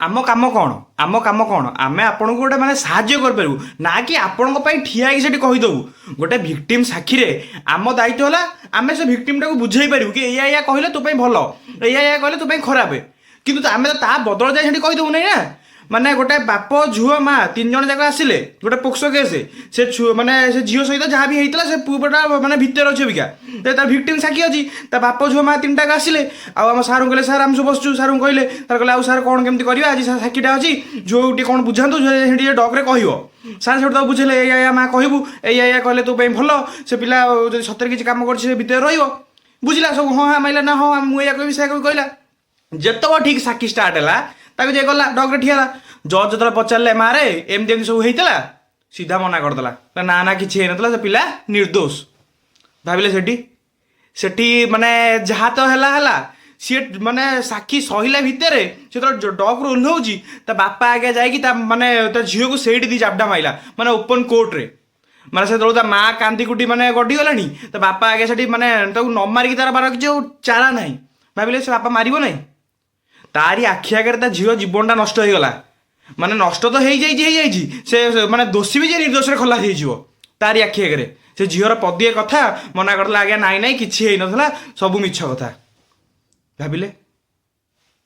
आम काम कौन आम काम कौन आम आपन को गोटे माने साहाଯ୍य करूँ ना कि आपण ठिया होगी कहीदेवु गोटे भिक्टिम साक्षी रे आम दायित्व है आम से भिक्टिम टाक बुझे पारू कि या कहले तो भल या कहले तो खराब किंतु आम तो ता बदल जाए कहीदेवु नहीं ना माने गोटे बाप झुआ माँ तीन जन जाक आसिले गोटे पोक्सो केस से माने से झील सहित जहाँ भी होता से पुआटा माने भितर अच्छे अबिका तार भिक्टिम साक्षी अच्छी ता बाप झुआ माँ तीन टाक आसिले आम सार कहले सार आम सब बसचु सार कहले तार कहले सार कौन केमती करवा आज साक्षीटा अच्छी झुआ टे कौन बुझातु डग्रे कह सार से बुझेले या माँ कहबू या कहले तो भल से पिला सतरे किसी कम कर भितर रुझला सब हाँ हाँ माइला ना हाँ मुझे कह कहला जिते ठीक साक्षी स्टार्ट है ताकि जे गला डग्रे ठिया जज जो पचारे मारे एमती एमती सब होता सीधा मना करदेला ना ना किसी होता से पिला निर्दोष भाविले सेठी माने जहाँ तो है सी माने साक्षी सहिला भितर से तो डग्रु ओह्लाऊँगी बापा आगे जाकि माने झील को सही दी चापटा माइला माने ओपन कोर्ट रे माने से माँ कांदी कुटी माने गड्डी गलानी बापा आगे से माने न मारिकी तार बार किसी चारा ना भाविले से बापा मार ना तारी आखि आगे झील जीवनटा नष्ट हो गला माने नष्ट तो हो माने दोषी भी निर्दोष खलास हो तारी आखि आगे से झीवर पदिए कथा मना करला आज्ञा नाई नाई किसी हो ना सब मिछ कथा भाविले